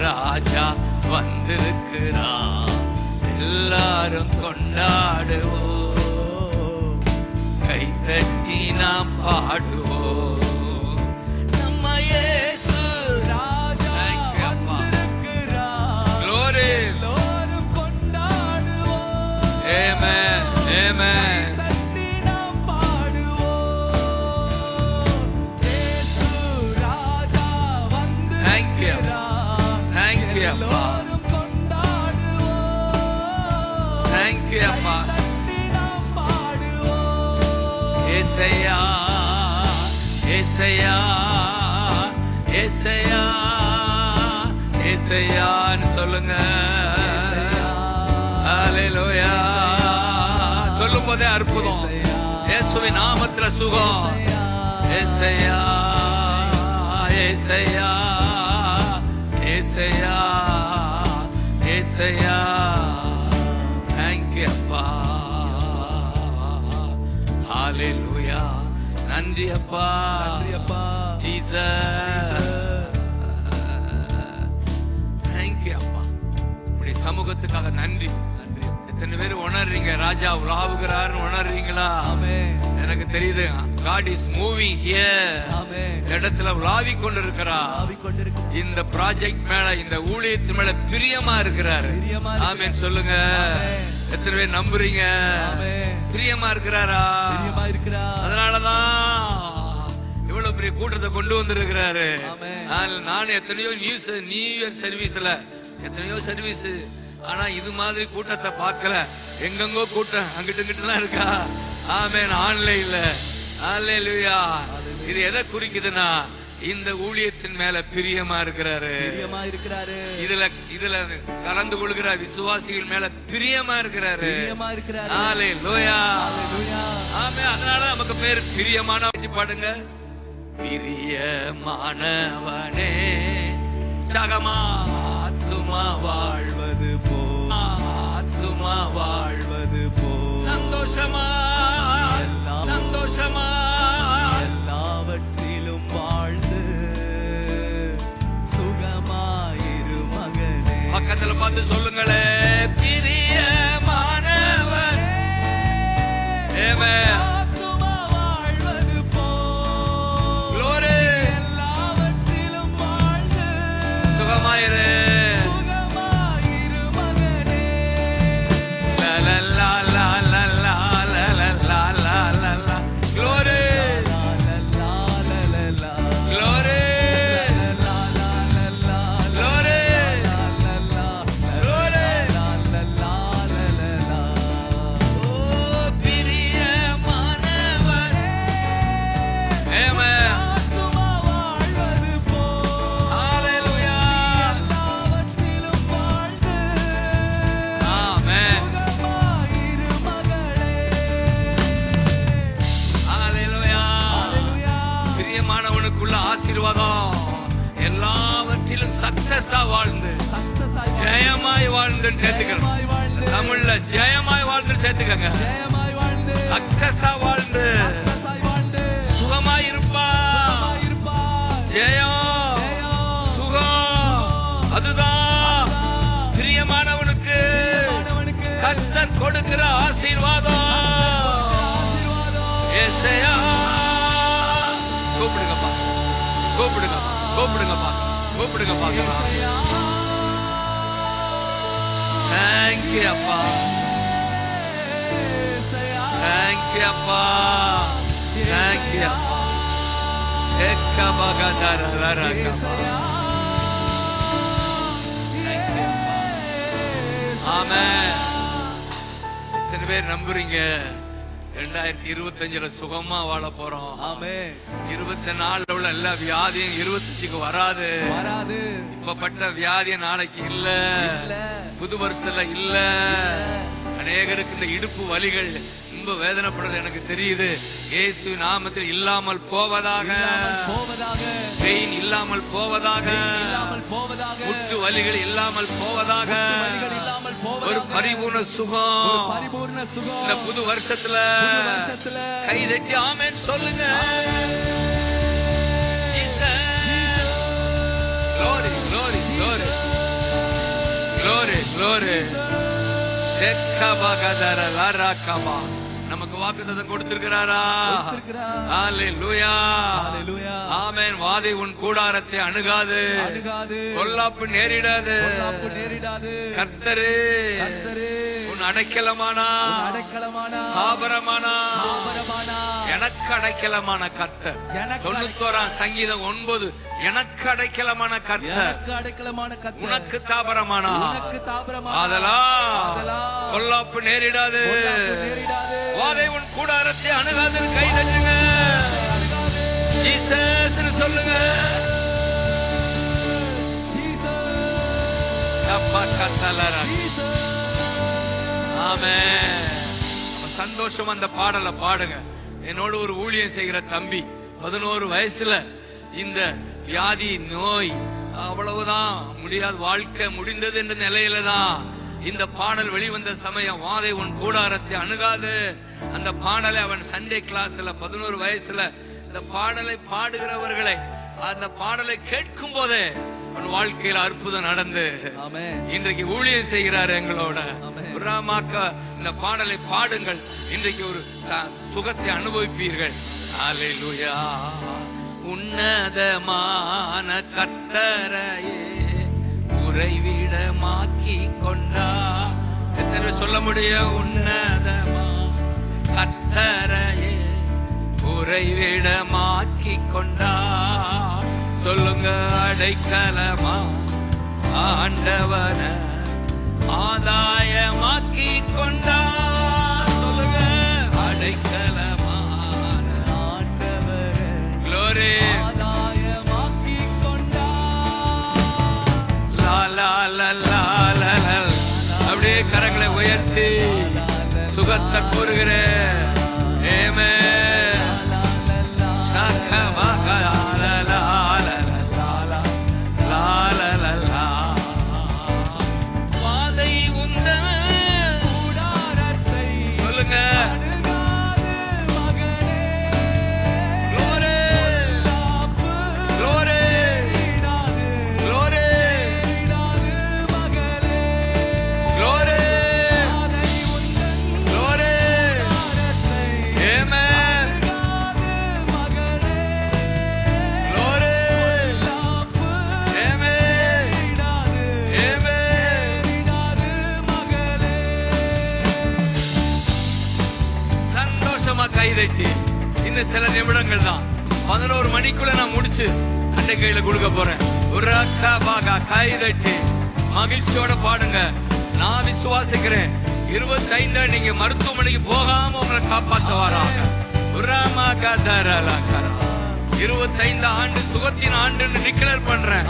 ராஜா வந்திருக்கிறார். எல்லாரும் கொண்டாடுவோம். கைதட்டி நாம் பாடுவோம். Amen. Amen. Thank you. Thank you, Appa. Thank you, Appa. Esaya, Esaya, Esaya, Esaya சொல்லுங்க. ஹalleluya. சொல்லும் போதே அற்புதம். இயேசுவின் நாமத்துல சுகம். ஏசாயா ஏசாயா ஏசாயா ஏசாயா. Thank you அப்பா. ஹalleluya. நன்றி அப்பா. ஜீசஸ். Thank you அப்பா. உம்முடைய சமூகத்துக்காக நன்றி. எத்தனை பேர் உணர்றீங்க ராஜா உலாவுகிறார் உணர்றீங்களா? எனக்கு தெரியுது. God is moving here. இடத்துல உலாவி கொண்டிருக்கிறார். இந்த ப்ராஜெக்ட் மேல, இந்த ஊழியத்து மேல பிரியமா இருக்கிறார். ஆமென் சொல்லுங்க. எத்தனை பேர் நம்புறீங்க? பிரியமா இருக்கிறாரா? அதனாலதான் இவ்வளவு பெரிய கூட்டத்தை கொண்டு வந்திருக்கிறாரு. நான் எத்தனையோ நியூ இயர் சர்வீஸ்ல எத்தனையோ சர்வீஸ், ஆனா இது மாதிரி கூட்டத்தை பார்க்கல. எங்கெங்கோ கூட்டம் அங்கிட்டு இங்கிட்டுலாம் இருக்கா. ஆமென். ஆன்லைன்ல. ஹalleluya. இது எதை குறிக்குதுன்னா இந்த ஊழியத்தின் மேல பிரியமா இருக்கிறாரு. இதுல கலந்து கொள்கிற விசுவாசிகள் மேல பிரியமா இருக்கிறாரு. ஹalleluya. ஆமென். அதனால நமக்கு பேர் பிரியமான பாடுங்க. பிரியமானவனே சகமா ஆத்துமா வாழ்வது போ, ஆத்துமா வாழ்வது போ, சந்தோஷமா சந்தோஷமா பார்த்து சொல்லுங்களே, பிரியமானவர். ஆமென். Glory. சுகமாயிரு. எல்லாவற்றிலும் சக்சஸா வாழ்ந்து ஜெயமாய் வாழ்ந்து சேர்த்துக்கணும். தமிழ்ல ஜெயமாய் வாழ்ந்து சேர்த்துக்கங்க. சக்சஸா வாழ்ந்து சுகமாய் இருப்பா. ஜெயம் சுகம் அதுதான் பிரியமானவனுக்கு கர்த்தர் கொடுக்கிற ஆசீர்வாதம். ஏசையா கூப்பிடுங்கப்பா, கூப்பிடுங்க, கூப்பிடுங்கப்பா, கூப்பிடுங்க பார்க்கலாம். Thank you அப்பா, thank you அப்பா, thank you அப்பா. ekka bagadara rakapa. Thank you அப்பா. ஆமென். எத்தனை பேர் நம்புறீங்க 2025 சுகமா வாழ போறோம்? ஆமென். 24 உள்ள எல்லா வியாதியும் 25க்கு வராது. இப்பப்பட்ட வியாதி நாளைக்கு இல்ல, புது வருஷத்துல இல்ல. அநேகருக்கு இந்த இடுப்பு வலிகள் ரொம்ப வேதனைப்படுறது எனக்கு தெரியுது. இயேசு நாமத்தில் இல்லாமல் போவதாக, பெயின் இல்லாமல் போவதாக, முட்டு வலிகள் இல்லாமல் போவதாக, ஒரு பரிபூர்ண சுகம் இந்த புது வருஷத்துல கைதட்டி ஆமென் சொல்லுங்க. Glory, glory, glory, glory, glory. நமக்கு வாக்குத்தத்தம் கொடுத்திருக்கிறாரா? ஹalleluya, ஆமென். வாதை உன் கூடாரத்தை அணுகாது, பொல்லாப்பு நேரிடாது. கர்த்தரே உன் அடைக்கலமானா, ஆபரமானா, எனக்கு அடைக்கலமான கர்த்தர். 91 சங்கீதம் 9, எனக்கு அடைக்கலமான கர்த்தர், உனக்கு தாபரமானா, அதெல்லாம் பொல்லாப்பு நேரிடாது, வாதை உன் கூடாரத்தை அணுகாது. கை தட்டுங்க, ஜீசஸ் சொல்லுங்க. ஆமென். சந்தோஷம் அந்த பாடலை பாடுங்க. என்னோட ஒரு ஊழியம் செய்கிற தம்பி 11 வயசுல இந்த வியாதி நோய் அவ்வளவுதான், முடியாது, வாழ்க்கை முடிந்தது என்ற நிலையில தான் இந்த பாடல் வெளிவந்த சமயம், வாதை உன் கூடாரத்தை அணுகாது. அந்த பாடலை அவன் சண்டே கிளாஸ்ல 11 வயசுல இந்த பாடலை பாடுகிறவர்களை, அந்த பாடலை கேட்கும் போதே அவன் வாழ்க்கையில் அற்புதம் நடந்து இன்றைக்கு ஊழியம் செய்கிறார் எங்களோட. இந்த பாடலை பாடுங்கள், இன்றைக்கு ஒரு சுகத்தை அனுபவிப்பீர்கள். ஹalleluya. உன்னதமான கர்த்தரையே உறைவிடமாக்கி கொண்டா. எத்தனை சொல்ல முடியும்? உன்னதமான கர்த்தரையே உறைவிடமாக்கி கொண்டா. சொல்லுங்க, அடைக்கலமா ஆண்டவன ஆதாயமாக்கி கொண்டா. சொல்லுங்க, அடைக்கலமான ஆண்டவர க்ளோரி ஆதாயமாக்கி கொண்டா. லா லா லா லா லா. அப்படியே கரங்களை உயர்த்தி சுகத்தை கூறுகிறேன். சில நிமிடங்கள் தான். 11 மணிக்குள்ள நான் முடிச்சு அண்டை கையில கொடுக்க போறேன். ஒரு அக்கா பாகா கை தட்டி மகிழ்ச்சியோட பாடுங்க. நான் விசுவாசிக்கிறேன் 25 நீங்க மருத்துவமனைக்கு போகாம உங்களை காப்பாத்த வராங்க. 25 ஆண்டு சுகத்தின் ஆண்டு டிக்ளேர் பண்றேன்.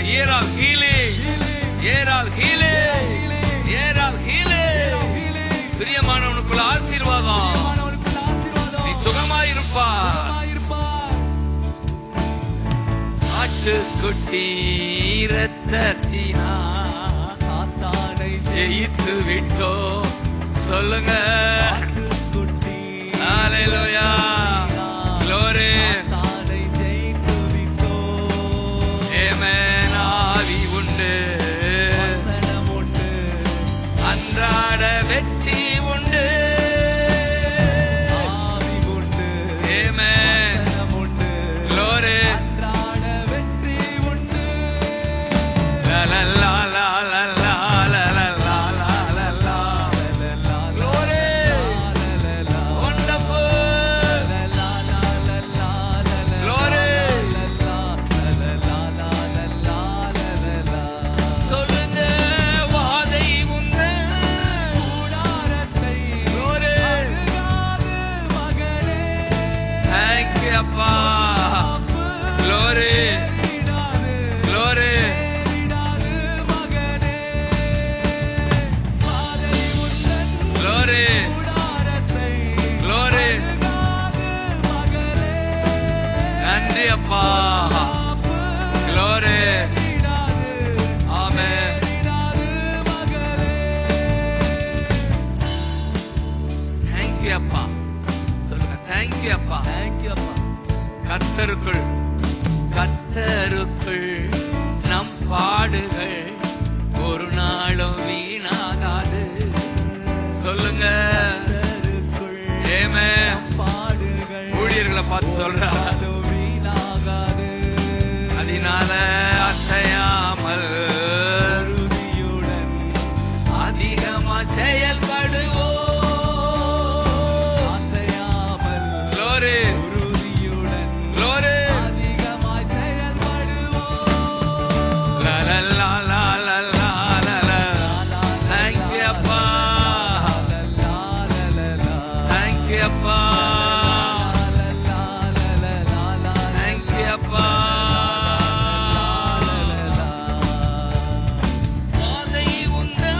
year of healing, year of healing, year of healing. பிரியமானவனுக்குள்ள ஆசீர்வாதம். நீ சுகமாயிருப்பா. ஆட்டுக்குட்டி இரத்தத்தினா சாத்தானை ஜெயித்து விட்டோ. சொல்லுங்க ஹல்லேலூயா. glory. சாத்தானை ஜெயித்து விட்டோ. ஆமென். ஆவி உண்டு, வசனம் உண்டு, அன்றாட வெற்றி உண்டு. ஆவி உண்டு, ஆமென், வசனம் உண்டு, glory. அன்றாட வெற்றி உண்டு. லா லா லா லா லா லா லா லா லா லா லா. glory. wonderful. glory. சொல்லுங்க வாதை உண்டு. glory. thank you அப்பா. glory. glory. glory. glory. நன்றி அப்பா. glory. ஆமென். thank you அப்பா. சொல்லுங்க thank you அப்பா. thank you அப்பா. கர்த்தருக்குள் கர்த்தருக்குள் நம் பாடுகள் ஒரு நாளும் வீணாகாது. சொல்லுங்க ஆமென். ஊழியர்களை பார்த்து சொல்றாங்க அதனால அசையாமல் அதிகமா செயல்படுவோம். glory. glory. Law law law law law law law law. thank you அப்பா. thank you அப்பா. thank you அப்பா. வாதை உண்டு.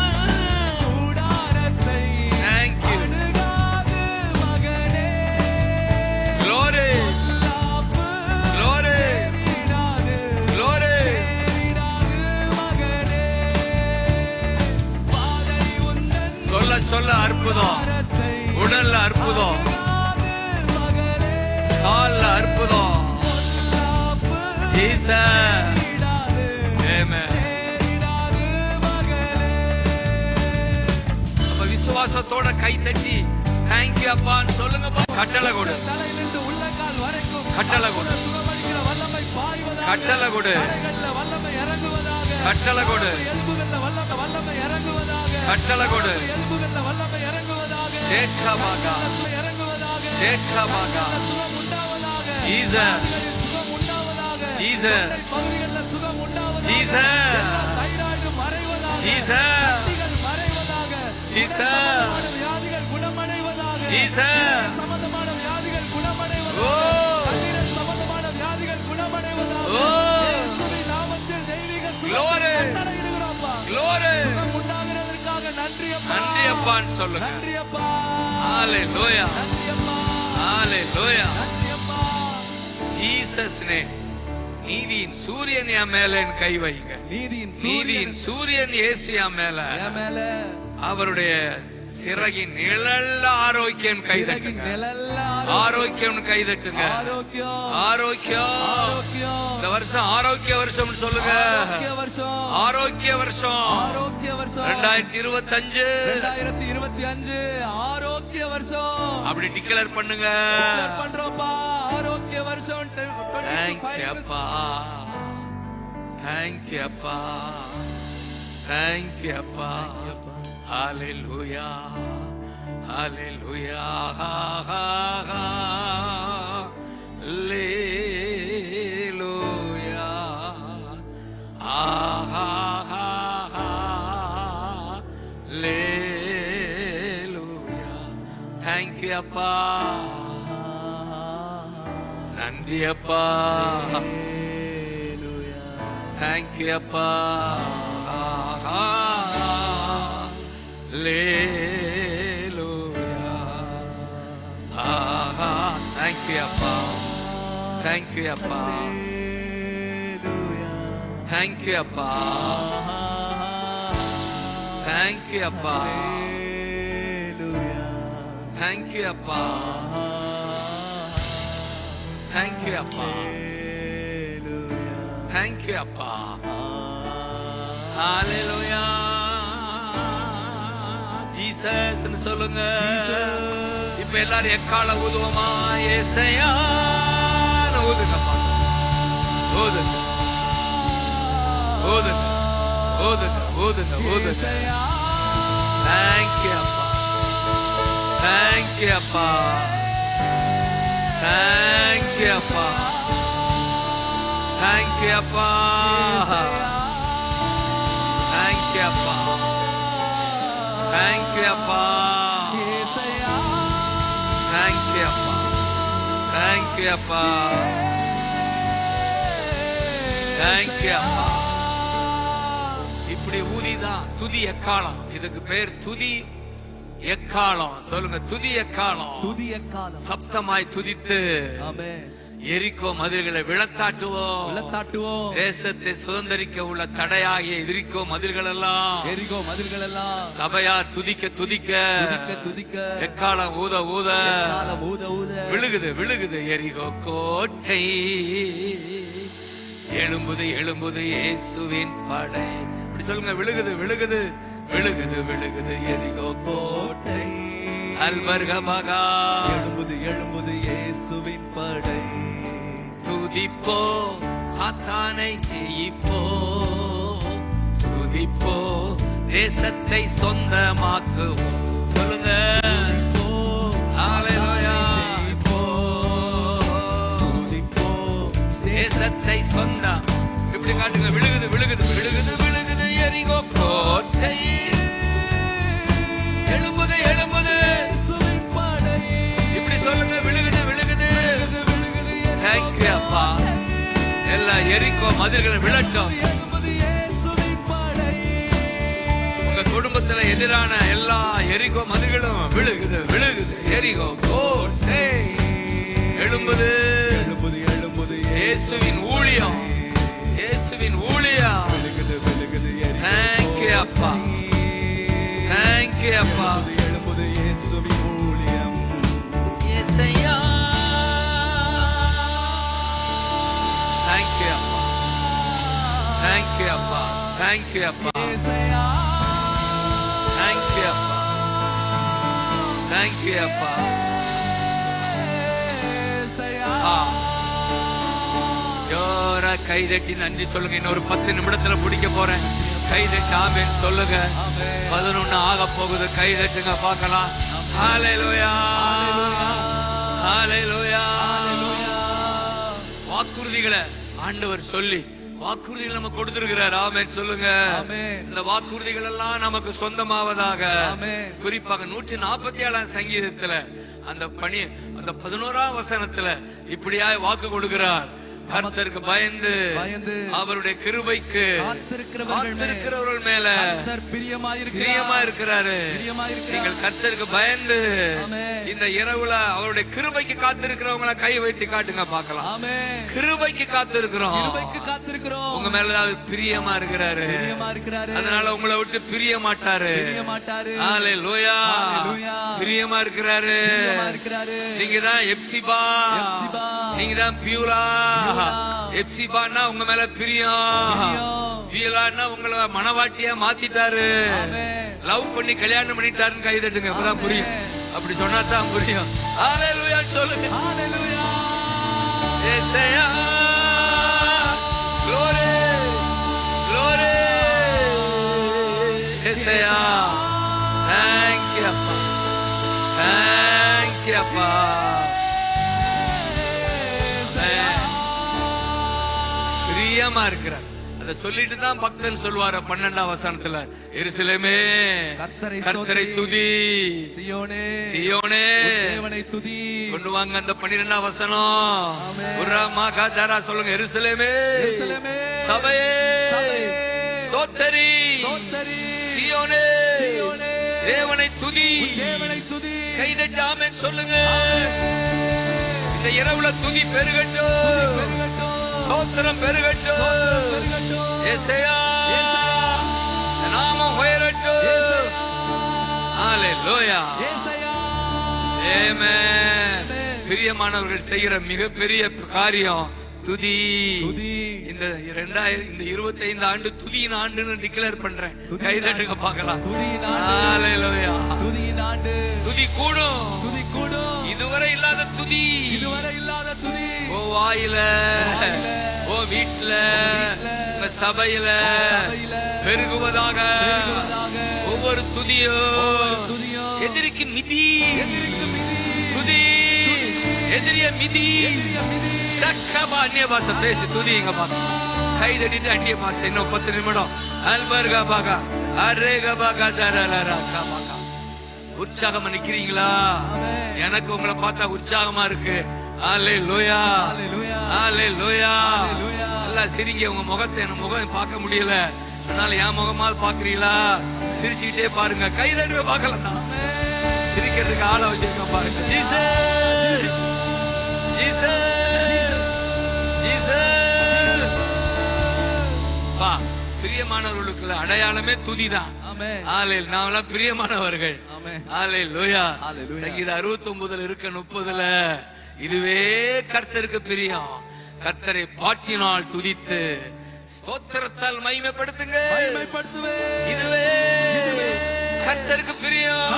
thank you. glory. glory. glory. சொல்ல சொல்ல அற்புதம். உடல்ல அற்புதம், கால்ல அற்புதம். ஜீசஸ். ஆமென். அப்ப விசுவாசத்தோட கை தட்டி thank you அப்பான்னு சொல்லுங்க. கட்டளை கொடு. கட்டளை கொடு. கட்டளை கொடு. கட்டளை கொடு. கட்டளை கொடு. தேக்காபாகா. தேக்காபாகா. Jesus. Jesus. Jesus. Jesus. Jesus. Jesus. ஓ ஓ glory. glory. நன்றி அப்பான்னு சொல்லுங்க. ஹalleluya. ஹalleluya. Jesus name. நீதியின் சூரியன் என் மேல கை வைங்க. நீதியின் சூரியன் இயேசு என் மேல. அவருடைய சிறகின் நிழல்ல ஆரோக்கியம் கை தட்டுங்க. ஆரோக்கியம் கை தட்டுங்க. ஆரோக்கியம். இந்த வருஷம் ஆரோக்கிய வருஷம் சொல்லுங்க. ஆரோக்கிய வருஷம். 2025 ஆரோக்கிய வருஷம். அப்படி டிக்ளேர் பண்ணுங்க. பண்றோம்ப்பா. ஆரோக்கிய வருஷம். தேங்க் யூ அப்பா. தேங்க் யூ அப்பா. தேங்க் யூ அப்பா. Hallelujah. Hallelujah. அப்பா, நன்றி அப்பா, தேங்க்யூ அப்பா, ஹல்லேலூயா, தேங்க்யூ அப்பா, தேங்க்யூ அப்பா, தேங்க்யூ அப்பா, தேங்க்யூ அப்பா, தேங்க்யூ அப்பா, தேங்க்யூ அப்பா, தேங்க்யூ அப்பா, ஹல்லேலூயா, ஜீசஸ் சொல்லுங்க. இப்ப எல்லாரும் எக்கால ஊதுவோமா? ஏசையா ஊதுங்கப்பா, ஊதுங்க, ஊதுங்க, ஊதுங்க, ஊதுங்க, ஊதுங்க. தேங்க்யூ அப்பா, தேங்க்யூ அப்பா, தேங்க்யூ அப்பா, தேங்க்யூ அப்பா, தேங்க்யூ அப்பா, தேங்க்யூ அப்பா, தேங்க்யூ அப்பா, தேங்க்யூ அப்பா, தேங்க்யூ அப்பா. இப்படி ஊதிதான் துதி எக்காலம். இதுக்கு பேர் துதி எக்காலம். சொல்லுங்க, துதி எக்காலம். துதி எக்காலம். சப்தமாய் துதித்து ஆமென். எரிகோ மதில்களை விழத்தாட்டுவோம், விழத்தாட்டுவோம். தேசத்தை சுதந்திரிக்க உள்ள தடையாகிய எரிகோ மதில்கள் எல்லாம், எரிகோ மதில்கள் எல்லாம் சபையார் துதிக்க துதிக்க துதிக்க துதிக்க எக்காலம் ஊத ஊத எக்காலம் ஊத ஊத விழுகுது விழுகுது எரிகோ கோட்டை. எழும்புது எழும்புது இயேசுவின் படை. இப்படி சொல்லுங்க, விழுகுது விழுகுது விழுகுது விழுகுது எரிகோ கோட்டை. அல்வர்க மகா எழும்புது எழும்புது இயேசுவின் படை. துதிப்போ சாத்தானை ஜெயிப்போ, துதிப்போ தேசத்தை சொந்தமாக்குவோம். சொல்லுங்க, ஹல்லேலூயா. துதிப்போ தேசத்தை சொந்தம். இப்படி காட்டுங்க, விழுகுது விழுகுது விழுகுது விழுகுது எரிகோ கோட்டை. எழும்புது எழும்புது இயேசுவின் படை. இப்படி சொல்லுங்க, விழுகுது விழுகுது. தேங்க்யூ அப்பா. எல்லா எரிகோ மதில்களை விழட்டும். எழும்புது இயேசுவின் படை. உங்க குடும்பத்துல எதிரான எல்லா எரிகோ மதில்களும் விழுகுது விழுகுது எரிகோ கோட்டை. எழும்புது எழும்புது எழும்புது இயேசுவின் ஊழியம், இயேசுவின் ஊழியம். விழுகுது விழுகுது எரிகோ தேங்க்யூ அப்பா, தேங்க்யூ அப்பா. எழும்புது இயேசுவின் ஊழியம். இயேசையா, தேங்க்யூ அப்பா, தேங்க்யூ அப்பா, தேங்க்யூ அப்பா, இயேசையா. தேங்க்யூ அப்பா, தேங்க்யூ அப்பா. இயேசையா. ஜோரா கைதட்டி நன்றி சொல்லுங்க. இன்னொரு 10 நிமிடத்துல பிடிக்க போறேன். கைதட்டி ஆமென் சொல்லுங்க. 11 ஆக போகுது. கைதட்டுங்க பார்க்கலாம். ஹல்லேலூயா, ஹல்லேலூயா. வாக்குறுதிகளை ஆண்டவர் சொல்லி வாக்குறுதிகள் நம்ம கொடுத்திருக்கிறார். ஆமென் சொல்லுங்க. ஆமென். இந்த வாக்குறுதிகள் எல்லாம் நமக்கு சொந்தமாவதாக. ஆமென். குறிப்பாக 147ஆம் சங்கீதத்துல அந்த 11ஆம் வசனத்துல இப்படியாய் வாக்கு கொடுக்கிறார். கர்த்தருக்கு பயந்து அவருடைய கிருபைக்கு காத்திருக்கிறவர்கள் மேல பிரியமா இருக்கிறாரு. நீங்கள் கர்த்தருக்கு பயந்து இந்த இரவுல அவருடைய கிருபைக்கு காத்திருக்கிறவங்கள கை வைத்து காட்டுங்க பார்க்கலாம். கிருபைக்கு காத்திருக்கிறோம். உங்க மேல பிரியமா இருக்கிறாரு. அதனால உங்களை விட்டு பிரிய மாட்டாரு. ஹல்லேலூயா. பிரியமா இருக்கிறாரு. நீங்க தான் எப்சிபா, நீங்க தான் பியூலா. எப்சிபான்னா உங்க மேல பிரியம், பியூலான்னா உங்களை மனவாட்டியா மாத்திட்டாரு. லவ் பண்ணி கல்யாணம் பண்ணிட்டாருன்னு கை தட்டுங்க. அப்பதான் புரியும். அப்படி சொன்னா தான் புரியும். ஹல்லேலூயா சொல்லுங்க. இயேசையா, glory, glory. இயேசையா, thank you அப்பா, thank you அப்பா. பிரியமா இருக்கிறார். அத சொல்லிட்டு தான் பக்தன் சொல்வாரு 12ஆம் வசனத்துல, எருசலேமே கர்த்தரை துதி, சீயோனே சீயோனே தேவனை துதி. கொண்டு வாங்க அந்த 12ஆம் வசனம். உரமா காதாரா சொல்லுங்க, எருசலேமே சபையே ஸ்தோத்திரி, சீயோனே தேவனை துதி, கைதட்டி ஆமென் சொல்லுங்க. இந்த இரவுல துதி பெருகட்டும், ஸ்தோத்திரம் பெருகட்டும், இயேசுயா நாமம் உயரட்டும். ஹalleluya, ஆமென். பிரியமானவர்கள் செய்கிற மிகப்பெரிய காரியம் துதி. இந்த 25 ஆண்டு துதியின் ஆண்டுன்னு டிக்ளேர் பண்றேன். கைதட்டுங்க பார்க்கலாம். ஹalleluya, துதி கூடும், இதுவரை இல்லாத துதி, ஓ வாயில, ஓ வீட்டுல, உங்க சபையில பெருகுவதாக. ஒவ்வொரு துதியோ எதிரிக்கு மிதி, துதி எதிரிய மிதி. சக்கபா அந்நிய பாஷை பேசி துதிங்க பாக்க. கைதட்டிட்டு அந்நிய பாஷை இன்னும் 10 நிமிடம். அல்பர்கா பாகா அரேகா பாகா தரலரா காபாகா. உற்சாகமா நிக்கிறீங்களா? எனக்கு உங்களை பார்த்தா உற்சாகமா இருக்கு. ஹalleluya, ஹalleluya. எல்லாம் சிரிங்க. உங்க முகத்தை என் முகம் பார்க்க முடியல, அதனால என் முகமாவது பாக்குறீங்களா? சிரிச்சுக்கிட்டே பாருங்க. கைதட்டுங்க பார்க்கலாம். சிரிக்கிறதுக்கு ஆளை வச்சிருக்க பாருங்க. Jesus, Jesus, Jesus. பா, பிரியமானவர்களுக்கு அடையாளமே துதிதான். ஆமென். நாமெல்லாம் பிரியமானவர்கள். ஹalleluya. சங்கீதம் 69 இருக்க 30ல, இதுவே கர்த்தருக்கு பிரியம், கர்த்தரை பாட்டினால் துதித்து ஸ்தோத்திரத்தால் மகிமைப்படுத்துங்க. இதுவே கர்த்தருக்கு பிரியம்.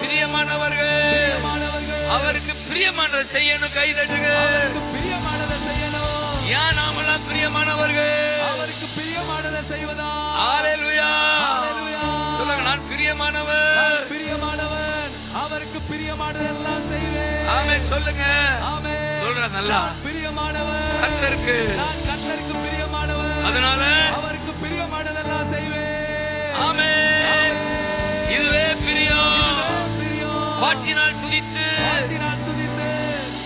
பிரியமானவர்கள் அவருக்கு பிரியமானதை செய்யணும். கைதட்டுங்க. ஏன் நாமெல்லாம் பிரியமானவர்கள்? அவருக்கு பிரியமானதை செய்வதா? ஹalleluya. சொல்லுங்க, நான் பிரியமானவன், அவருக்கு பிரியமானதெல்லாம் செய்வேன். ஆமென் சொல்லுங்க. சொல்ற நல்லா, பிரியமானவன் கர்த்தருக்கு, நான் கர்த்தருக்கு பிரியமானவன், அதனால அவருக்கு பிரியமானதெல்லாம் செய்வேன். ஆமென். இதுவே பிரியம். பாட்டினால் துதித்து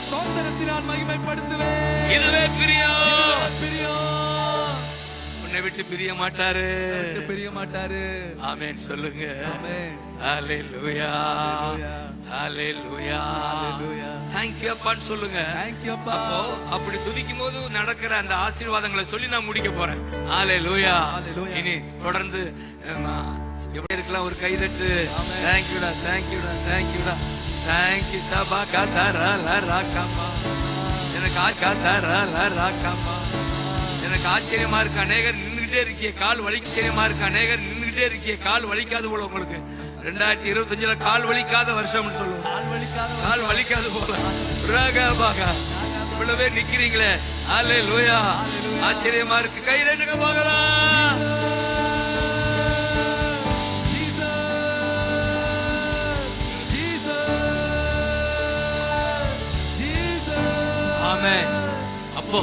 ஸ்தோத்திரத்தினால் மகிமைப்படுத்துவேன். இதுவே பிரியம். உன்னை விட்டு பிரிய மாட்டாரு. ஆமென் சொல்லுங்க. ஹalleluya, ஹalleluya. Thank you அப்பான்னு சொல்லுங்க. அப்போ அப்படி துதிக்கும் போது நடக்கிற அந்த ஆசீர்வாதங்களை சொல்லி நான் முடிக்க போறேன். ஹalleluya. இனி தொடர்ந்து எப்படி இருக்கலாம்? ஒரு கைதட்டு. Thank you டா, thank you டா, thank you டா, thank you சபா காதாரா லராகமா. எனக்கு ஆச்சரியமா லராகமா. எனக்கு ஆச்சரியமா இருக்கு, அநேகர் நின்னுகிட்டே இருக்கிய கால் வலிக்க. ஆச்சரியமா இருக்கு, அநேகர் நின்னுகிட்டே இருக்கிய கால் வலிக்காது போல. உங்களுக்கு 2025 கால் வலிக்காத வருஷம் சொல்லுவோம். கால் வலிக்காது போல. இவ்வளவு பேர் நிக்கிறீங்களே. ஹalleluya. ஆச்சரியமா இருக்கு. கை ரெண்டுங்க பார்க்கலாம். ஆமென். அப்போ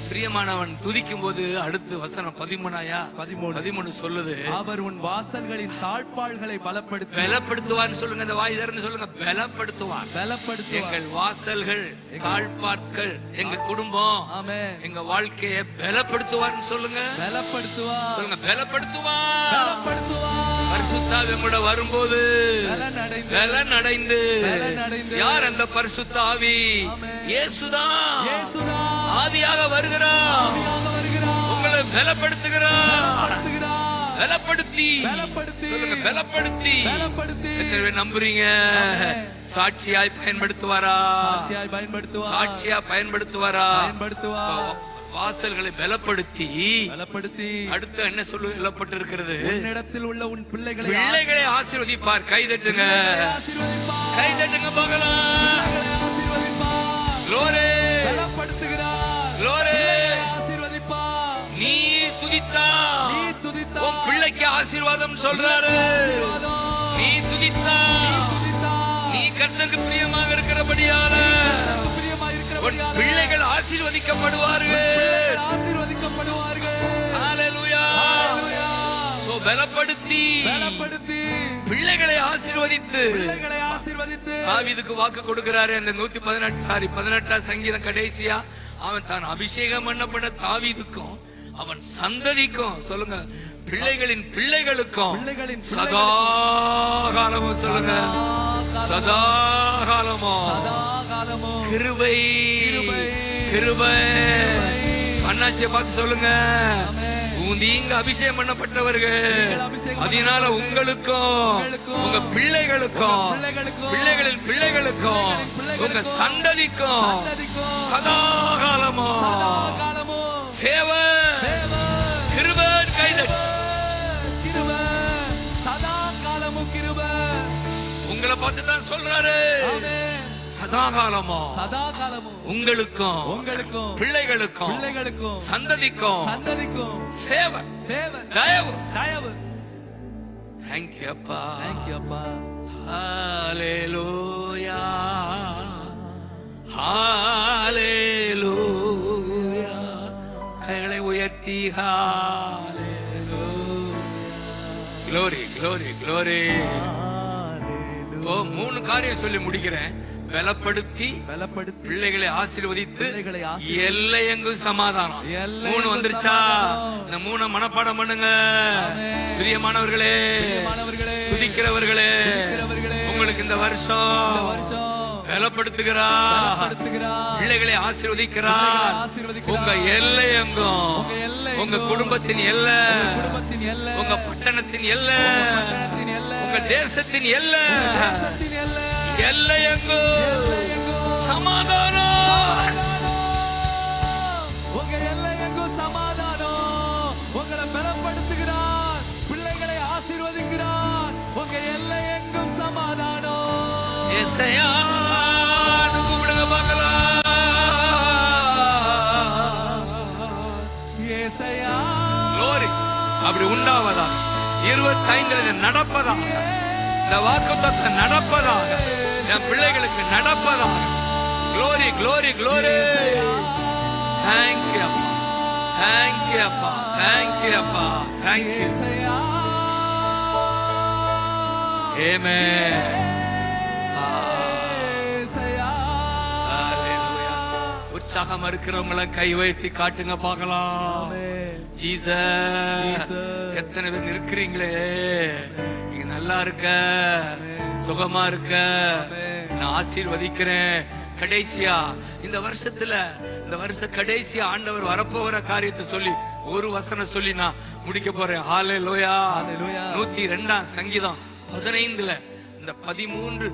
பிரியமானவன் துதிக்கும் போது அடுத்து வசனம் 13 சொல்லுது, அவர் உன் வாசல்களின் தாழ்பாள்களை பலப்படுத்துவார். சொல்லுங்க, அந்த வாய் திறந்து சொல்லுங்க, பலப்படுத்துவார். எங்கள் வாசல்கள், தாழ்பார்கள், எங்க குடும்பம், எங்க வாழ்க்கையை பலப்படுத்துவார். சொல்லுங்க, சொல்லுங்க, பலப்படுத்துவார். பரிசுத்தாவி கூட வரும்போது பலன் அடைந்து. யார் அந்த பரிசுத்த ஆவி? இயேசுதான் ஆவியாக வருகிறார். உங்களை பலப்படுத்துகிறார். பலப்படுத்தி சொல்லுங்க, பலப்படுத்தி. எத்தனை நம்புறீங்க? சாட்சியாய் பயன்படுத்துவாரா? சாட்சியா பயன்படுத்துவாரா? வாசல்களை பலப்படுத்தி அடுத்து என்ன சொல்லு சொல்லப்பட்டிருக்கிறது? உன்னிடத்தில் உள்ள உன் பிள்ளைகளை ஆசீர்வதிப்பார். கைதட்டுங்க, கைதட்டுங்க பார்க்கலாம். Glory. Glory. நீ துதித்தா உன் பிள்ளைக்கு ஆசீர்வாதம் சொல்றாரு. நீ துதித்தா நீ கர்த்தருக்கு பிரியமாக இருக்கிறபடியால உன் பிள்ளைகள் ஆசீர்வதிக்கப்படுவார்கள். ஹalleluya. சோ பலப்படுத்தி பிள்ளைகளை ஆசீர்வதித்து தாவீதுக்கு வாக்கு கொடுக்கிறாரு. அந்த 18 சங்கீதம் கடைசியா அவன் தான் அபிஷேகம் பண்ணப்பட்ட தாவீதுக்கும் அவன் சந்ததிக்கும், சொல்லுங்க, பிள்ளைகளின் பிள்ளைகளுக்கும் சதா காலமும், சொல்லுங்க, சதா காலமும் கிருபை கிருபை. அண்ணாச்சியை பார்த்து சொல்லுங்க, நீங்க அபிஷேகம் பண்ணப்பட்டவர்கள், அதனால உங்களுக்கும் உங்க பிள்ளைகளுக்கும் பிள்ளைகளின் பிள்ளைகளுக்கும் உங்க சந்ததிக்கும் சதா காலமும் கிருபை கைதட்டி உங்களை பார்த்து தான் சொல்றாரு. சதாகாலமும் உங்களுக்கும் பிள்ளைகளுக்கும் சந்ததிக்கும் தயவு. Thank you அப்பா. ஹalleluya ஹalleluya. கைகளை உயர்த்தி ஹalleluya. glory glory glory. ஓ, 3 காரியம் சொல்லி முடிக்கிறேன். பலப்படுத்தி பிள்ளைகளை ஆசீர்வதித்து எல்லையெங்கும் சமாதானம். 3 வந்துருச்சா? இந்த 3 மனப்பாடம் பண்ணுங்க. பிரியமானவர்களே, துதிக்கிறவர்களே, உங்களுக்கு இந்த வருஷம் பலப்படுத்துகிறார், பிள்ளைகளை ஆசீர்வதிக்கிறார். உங்க எல்லையெங்கும், உங்க குடும்பத்தின் எல்லை, உங்க பட்டணத்தின் எல்லை, உங்க தேசத்தின் எல்லை, எல்லையெங்கோ சமாதானம். உங்க எல்லையெங்கோ சமாதானம். உங்களை பலப்படுத்துகிறார், பிள்ளைகளை ஆசீர்வதிக்கிறார். உங்க எல்லையெங்கும் சமாதானம். ஏசாயான்னு கூப்பிடுங்க பார்க்கலாம். ஏசாயா. Glory. அப்படி உண்டாவதா 25 நடப்பதா, இந்த வாக்குத்தத்தம் நடப்பதாக, என் பிள்ளைகளுக்கு நடப்பதாக. Glory glory glory. Thank you அப்பா, thank you அப்பா, thank you அப்பா, thank you. Amen. Hallelujah. உற்சாகம் இருக்கிறவங்கள கை வைத்து காட்டுங்க பார்க்கலாம். ஜீசஸ். எத்தனை பேர் இருக்கிறீங்களே, நீங்க நல்லா இருக்க, சுகமா இருக்க, நான் ஆசீர்வதிக்கிறேன். கடைசியா இந்த வருஷத்துல, இந்த வருஷ கடைசியா ஆண்டவர் வரப்போகிற காரியத்தை சொல்லி ஒரு வசனம் சொல்லி நான் முடிக்க போறேன். ஹalleluya. 102 சங்கீதம் 15 இந்த 13